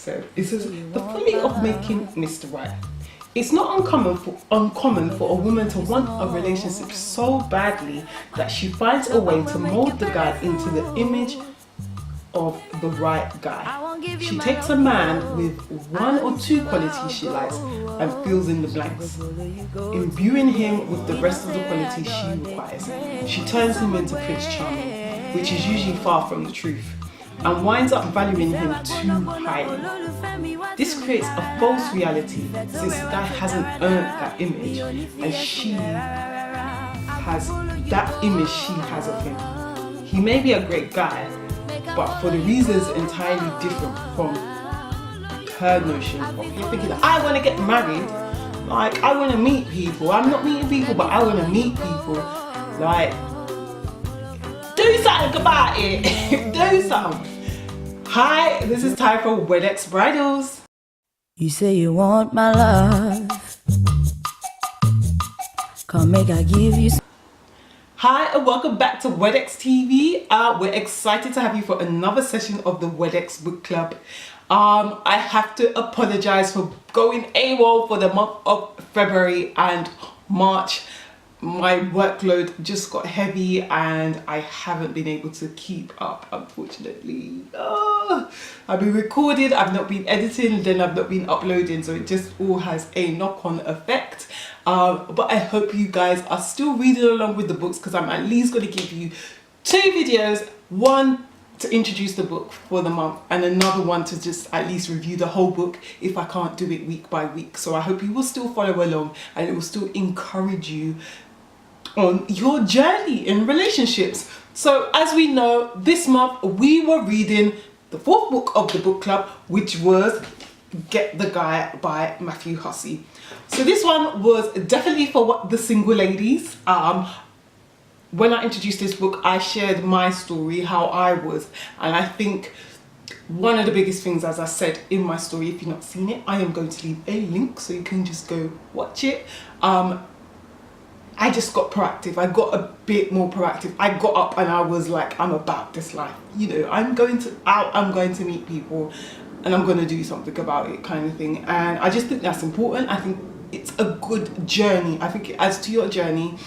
said. It says, the folly of making Mr. Right. It's not uncommon for a woman to want a relationship so badly that she finds a way to mold the guy into the image of the right guy. She takes a man with one or two qualities she likes and fills in the blanks, imbuing him with the rest of the qualities she requires. She turns him into Prince Charming, which is usually far from the truth, and winds up valuing him too highly. This creates a false reality since the guy hasn't earned that image, and she has that image she has of him. He may be a great guy, but for the reasons entirely different from her notion of him. Thinking that I want to get married, like I want to meet people. I'm not meeting people, but I want to meet people. Like, do something about it. Do something. Hi, this is Ty for Wedex Bridals. You say you want my love. Come make I give you. Hi and welcome back to Wedex TV. We're excited to have you for another session of the Wedex Book Club. I have to apologize for going AWOL for the month of February and March. My workload just got heavy and I haven't been able to keep up, unfortunately. I've been recording, I've not been editing, then I've not been uploading, so it just all has a knock-on effect. But I hope you guys are still reading along with the books, because I'm at least going to give you 2 videos, one to introduce the book for the month and another one to just at least review the whole book if I can't do it week by week. So I hope you will still follow along and it will still encourage you on your journey in relationships. So as we know, this month we were reading the 4th book of the book club, which was Get the Guy by Matthew Hussey. So this one was definitely for the single ladies. When I introduced this book, I shared my story, how I was, and I think one of the biggest things, as I said in my story, if you've not seen it, I am going to leave a link so you can just go watch it. I just got proactive. I got a bit more proactive. I got up and I was like, I'm about this life. You know, I'm going to meet people and I'm going to do something about it, kind of thing. And I just think that's important. I think it's a good journey. I think it adds to your journey.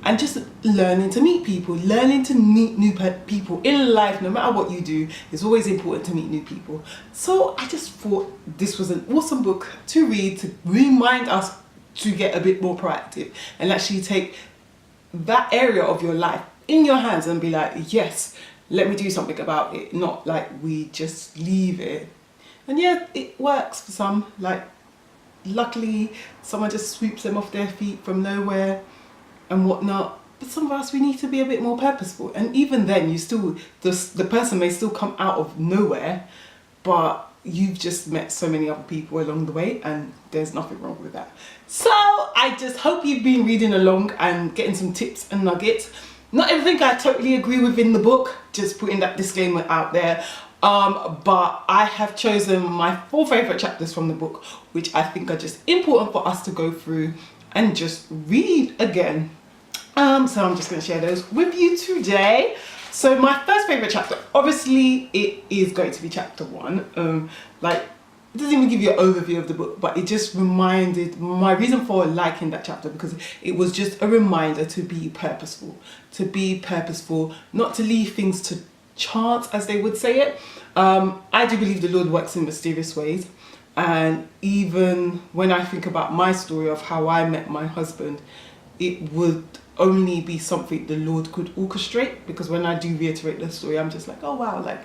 And just learning to meet people, learning to meet new people in life, no matter what you do, it's always important to meet new people. So I just thought this was an awesome book to read, to remind us to get a bit more proactive and actually take that area of your life in your hands and be like, yes, let me do something about it. Not like we just leave it. And yeah, it works for some. Like, luckily, someone just sweeps them off their feet from nowhere and whatnot. But some of us, we need to be a bit more purposeful. And even then, you still, the person may still come out of nowhere, but you've just met so many other people along the way, and there's nothing wrong with that. So I just hope you've been reading along and getting some tips and nuggets. Not everything I totally agree with in the book, just putting that disclaimer out there. But I have chosen my 4 favourite chapters from the book, which I think are just important for us to go through and just read again. So I'm just going to share those with you today. So my first favourite chapter, obviously it is going to be chapter 1. Like, it doesn't even give you an overview of the book, but it just reminded my reason for liking that chapter, because it was just a reminder to be purposeful, not to leave things to chance, as they would say it. I do believe the Lord works in mysterious ways, and even when I think about my story of how I met my husband, it would only be something the Lord could orchestrate, because when I do reiterate the story, I'm just like, oh wow, like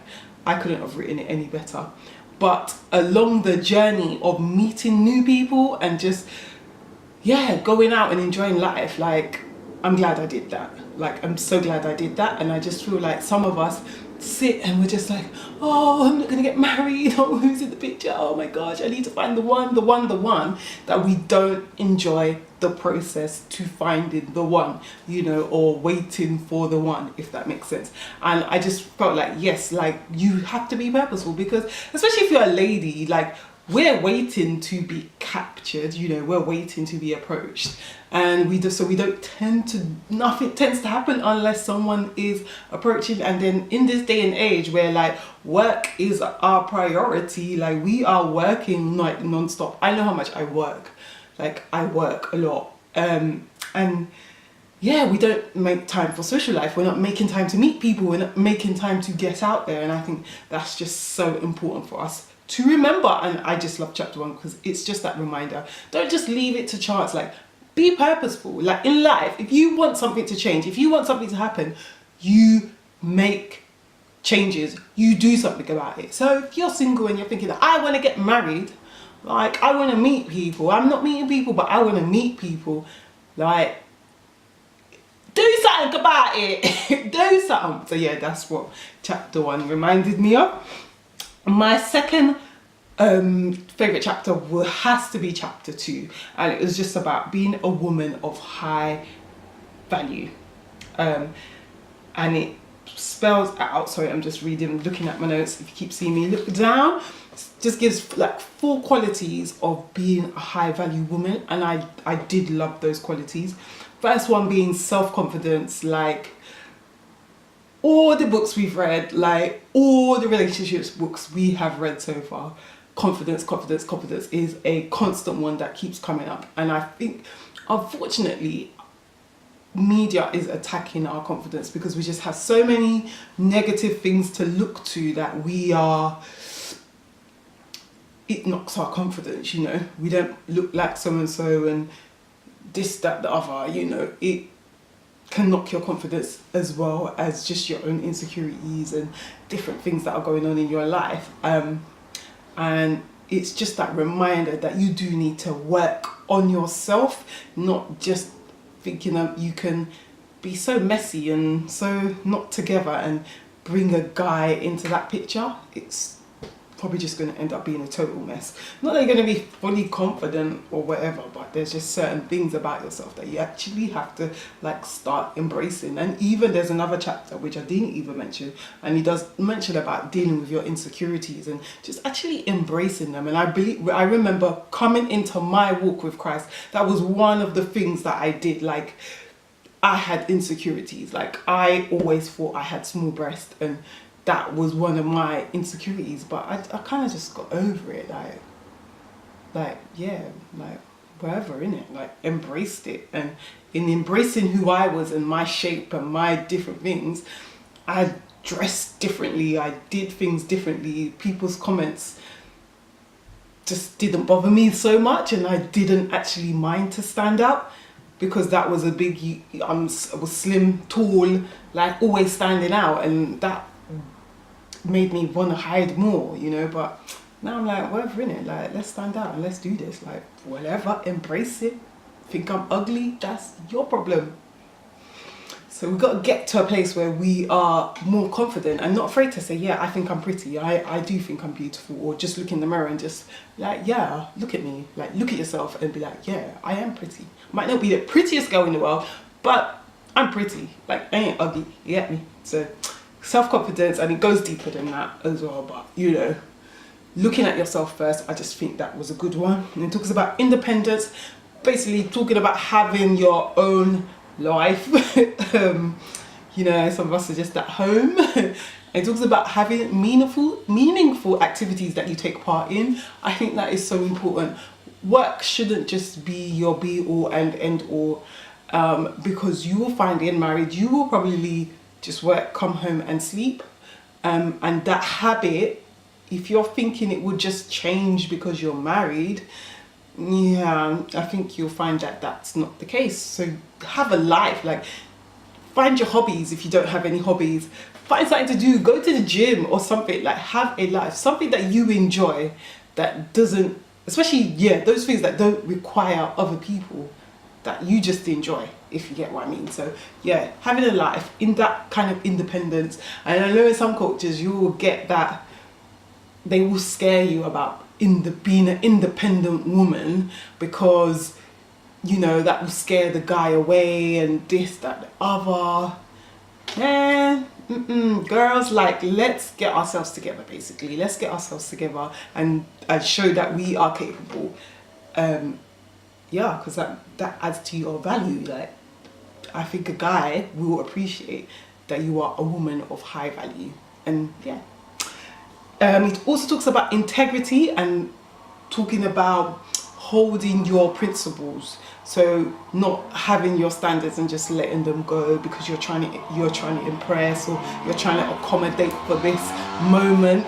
I couldn't have written it any better. But along the journey of meeting new people and just, yeah, going out and enjoying life, like, I'm glad I did that. Like, I'm so glad I did that. And I just feel like some of us sit and we're just like, oh, I'm not gonna get married, oh, who's in the picture, oh my gosh, I need to find the one, that we don't enjoy the process to finding the one, you know, or waiting for the one, if that makes sense. And I just felt like, yes, like, you have to be purposeful, because especially if you're a lady, like, we're waiting to be captured, you know, we're waiting to be approached, and nothing tends to happen unless someone is approaching. And then in this day and age where like work is our priority, like we are working like non-stop. I know how much I work, like I work a lot, and yeah, we don't make time for social life. We're not making time to meet people. We're not making time to get out there. And I think that's just so important for us to remember. And I just love chapter 1 because it's just that reminder. Don't just leave it to chance. Like, be purposeful. Like in life, if you want something to change, if you want something to happen, you make changes. You do something about it. So if you're single and you're thinking that I want to get married, like I want to meet people. I'm not meeting people, but I want to meet people. Like, do something about it. Do something. So yeah, that's what chapter 1 reminded me of. My second favorite chapter has to be chapter 2, and it was just about being a woman of high value, and it spells out, sorry, I'm just looking at my notes, if you keep seeing me look down, just gives like 4 qualities of being a high value woman, and I did love those qualities. First one being self-confidence. Like all the books we've read, like all the relationships books we have read so far, confidence is a constant one that keeps coming up. And I think unfortunately media is attacking our confidence because we just have so many negative things to look to that it knocks our confidence, you know. We don't look like so and so and this, that, the other, you know. It can knock your confidence as well as just your own insecurities and different things that are going on in your life. And it's just that reminder that you do need to work on yourself, not just thinking that you can be so messy and so not together and bring a guy into that picture. It's probably just going to end up being a total mess. Not that you're going to be fully confident or whatever, but there's just certain things about yourself that you actually have to like start embracing. And even there's another chapter which I didn't even mention, and he does mention about dealing with your insecurities and just actually embracing them. And I remember coming into my walk with Christ, that was one of the things that I did. Like, I had insecurities. Like, I always thought I had small breasts, and that was one of my insecurities, but I kind of just got over it, like yeah, like whatever, innit, like embraced it. And in embracing who I was and my shape and my different things, I dressed differently, I did things differently. People's comments just didn't bother me so much, and I didn't actually mind to stand out, because that was a big, I was slim, tall, like always standing out, and that made me want to hide more, you know. But now I'm like, whatever, innit, like let's stand out and let's do this, like whatever, embrace it. Think I'm ugly, that's your problem. So we've got to get to a place where we are more confident and not afraid to say, yeah, I think I'm pretty, I do think I'm beautiful, or just look in the mirror and just like, yeah, look at me, like look at yourself and be like, yeah, I am pretty. Might not be the prettiest girl in the world, but I'm pretty, like I ain't ugly, you get me? So self-confidence, and it goes deeper than that as well, but you know, looking at yourself first, I just think that was a good one. And it talks about independence, basically talking about having your own life. You know, some of us are just at home. It talks about having meaningful activities that you take part in. I think that is so important. Work shouldn't just be your be all and end all, because you will find in marriage, you will probably just work, come home and sleep. And that habit, if you're thinking it would just change because you're married, yeah, I think you'll find that that's not the case. So have a life, like find your hobbies if you don't have any hobbies. Find something to do, go to the gym or something, like have a life, something that you enjoy, that doesn't, especially, yeah, those things that don't require other people, that you just enjoy, if you get what I mean. So yeah, having a life in that kind of independence. And I know in some cultures you will get that, they will scare you about being an independent woman, because you know that will scare the guy away and this, that, the other. girls, like, let's get ourselves together, basically. Let's get ourselves together and show that we are capable. Yeah, because that adds to your value. Like, I think a guy will appreciate that you are a woman of high value. And yeah. It also talks about integrity and talking about holding your principles. So not having your standards and just letting them go because you're trying to impress, or you're trying to accommodate for this moment.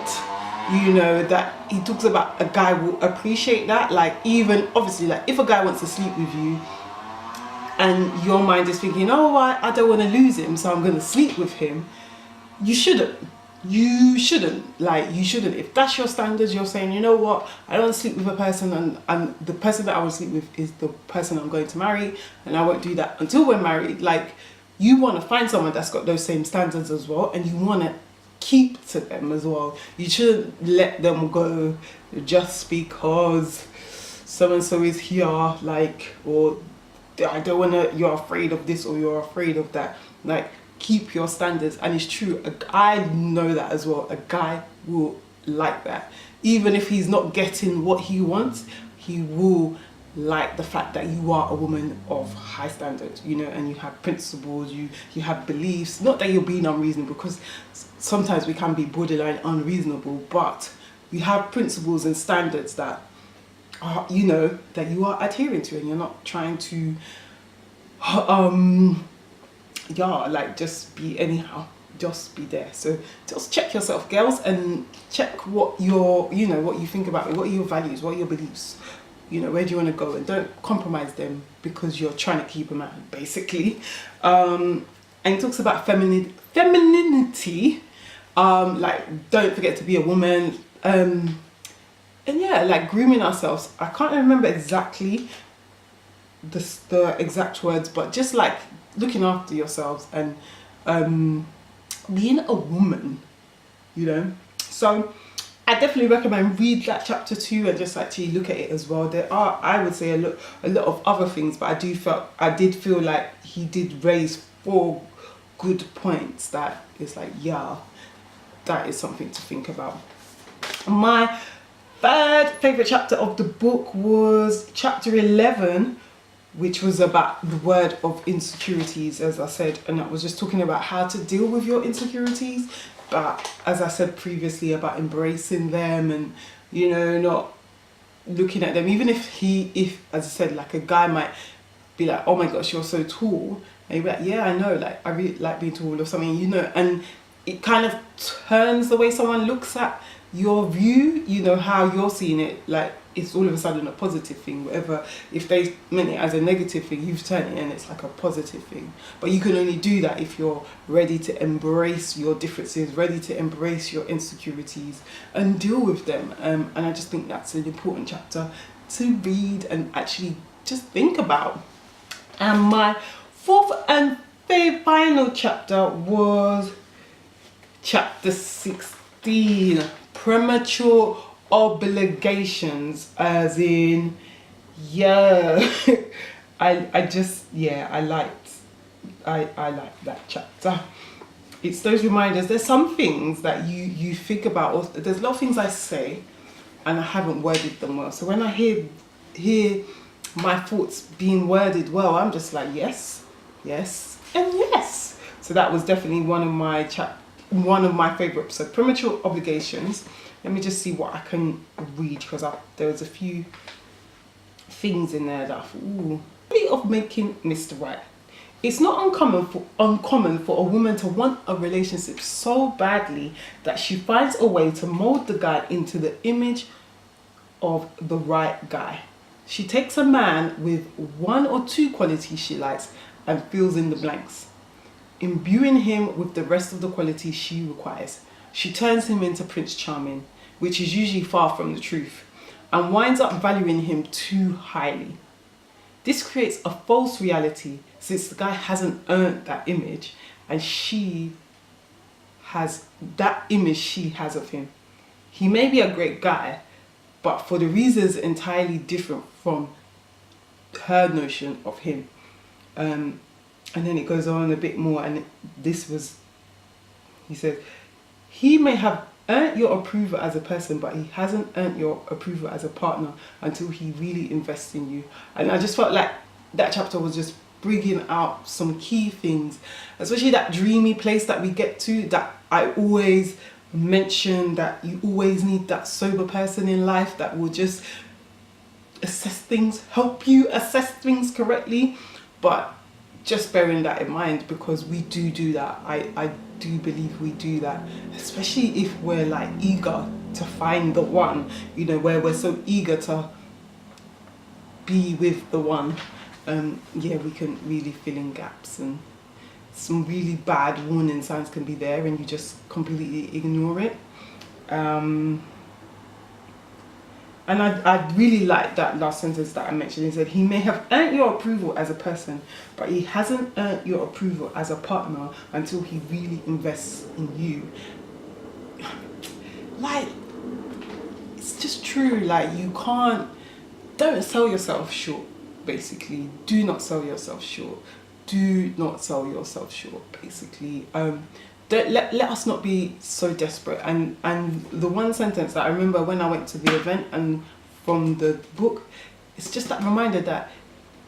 You know, that he talks about a guy will appreciate that. Like, even obviously, like, if a guy wants to sleep with you and your mind is thinking, oh, I don't want to lose him, so I'm going to sleep with him, you shouldn't. You shouldn't. If that's your standards, you're saying, you know what, I don't want to sleep with a person, and the person that I want to sleep with is the person I'm going to marry, and I won't do that until we're married. Like, you want to find someone that's got those same standards as well, and you want to keep to them as well. You shouldn't let them go just because so and so is here, like, or I don't want to, you're afraid of this or you're afraid of that. Like, keep your standards. And it's true, I know that as well. A guy will like that. Even if he's not getting what he wants, he will like the fact that you are a woman of high standards, you know, and you have principles, you have beliefs. Not that you're being unreasonable, because sometimes we can be borderline unreasonable, but you have principles and standards that are, you know, that you are adhering to, and you're not trying to yeah, like, just be anyhow, just be there. So just check yourself, girls, and check what your, you know, what you think about it, what are your values, what are your beliefs, you know, where do you want to go, and don't compromise them because you're trying to keep a man, basically. And it talks about femininity, like, don't forget to be a woman, and yeah, like, grooming ourselves. I can't remember exactly the exact words, but just like looking after yourselves and being a woman, you know. So I definitely recommend read that chapter 2 and just actually look at it as well. There are, I would say, a lot of other things, but I did feel like he did raise 4 good points that is like, yeah, that is something to think about. My third favorite chapter of the book was chapter 11, which was about the word of insecurities, as I said, and I was just talking about how to deal with your insecurities, but as I said previously, about embracing them and, you know, not looking at them, even if as I said, like, a guy might be like, oh my gosh, you're so tall, and you're like, yeah, I know, like, I really like being tall or something, you know, and it kind of turns the way someone looks at your view, you know, how you're seeing it. Like, it's all of a sudden a positive thing, whatever. If they meant it as a negative thing, you've turned it and it's like a positive thing. But you can only do that if you're ready to embrace your differences, ready to embrace your insecurities and deal with them. And I just think that's an important chapter to read and actually just think about. And my fourth and final chapter was chapter 16, premature obligations, as in, yeah, I liked that chapter. It's those reminders. There's some things that you think about, or there's a lot of things I say and I haven't worded them well. So when I hear my thoughts being worded well, I'm just like, yes, yes, and yes. So that was definitely one of my favorite. So premature obligations. Let me just see what I can read, because there was a few things in there that I thought, ooh. Of making Mr. Right. It's not uncommon for a woman to want a relationship so badly that she finds a way to mold the guy into the image of the right guy. She takes a man with 1 or 2 qualities she likes and fills in the blanks, imbuing him with the rest of the qualities she requires. She turns him into Prince Charming, which is usually far from the truth, and winds up valuing him too highly. This creates a false reality, since the guy hasn't earned that image, and she has that image she has of him. He may be a great guy, but for the reasons entirely different from her notion of him. And then it goes on a bit more, and this was He says, he may have earned your approval as a person, but he hasn't earned your approval as a partner until he really invests in you. And I just felt like that chapter was just bringing out some key things, especially that dreamy place that we get to, that I always mention, that you always need that sober person in life that will just assess things, help you assess things correctly. But just bearing that in mind, because we do that. I do believe we do that, especially if we're like eager to find the one, you know, where we're so eager to be with the one. Yeah, we can really fill in gaps, and some really bad warning signs can be there and you just completely ignore it. And I really like that last sentence that I mentioned. He said, he may have earned your approval as a person, but he hasn't earned your approval as a partner until he really invests in you. Like, it's just true. Like, don't sell yourself short, basically. Do not sell yourself short. Do not sell yourself short, basically. Don't let us not be so desperate. And the one sentence that I remember when I went to the event and from the book, it's just that reminder that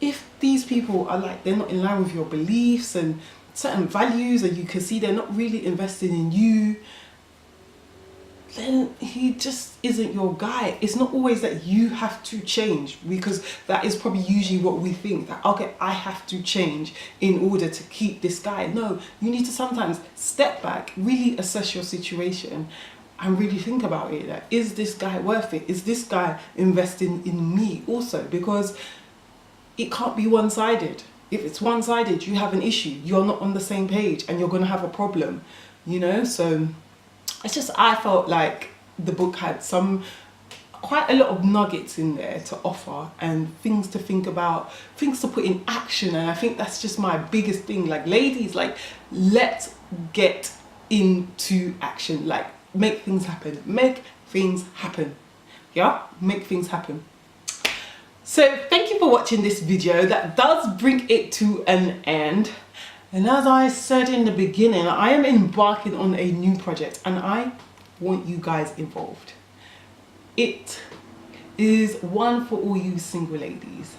if these people are like, they're not in line with your beliefs and certain values, and you can see they're not really invested in you, then he just isn't your guy. It's not always that you have to change, because that is probably usually what we think, that okay, I have to change in order to keep this guy. No, you need to sometimes step back, really assess your situation and really think about it. Like, is this guy worth it? Is this guy investing in me also? Because it can't be one-sided. If it's one-sided, you have an issue. You're not on the same page and you're going to have a problem, you know? So it's just, I felt like the book had quite a lot of nuggets in there to offer and things to think about, things to put in action. And I think that's just my biggest thing. Like, ladies, like, let's get into action. Like, make things happen. Make things happen. Yeah? Make things happen. So thank you for watching this video. That does bring it to an end. And as I said in the beginning, I am embarking on a new project and I want you guys involved. It is one for all you single ladies.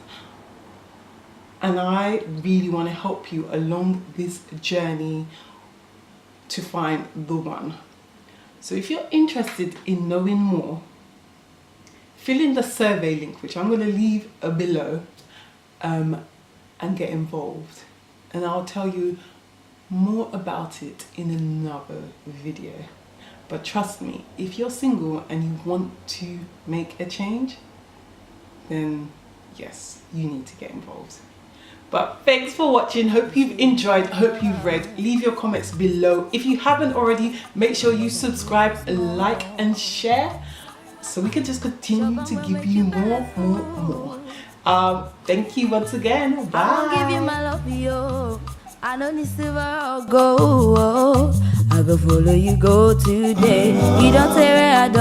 And I really want to help you along this journey to find the one. So if you're interested in knowing more, fill in the survey link, which I'm going to leave below, and get involved. And I'll tell you more about it in another video. But trust me, if you're single and you want to make a change, then yes, you need to get involved. But thanks for watching. Hope you've enjoyed, hope you've read. Leave your comments below. If you haven't already, make sure you subscribe, like and share, so we can just continue to give you more. Thank you once again. Bye. I'll give you my love, yo. I don't need silver or gold. I go follow you, go today. You don't say where I don't.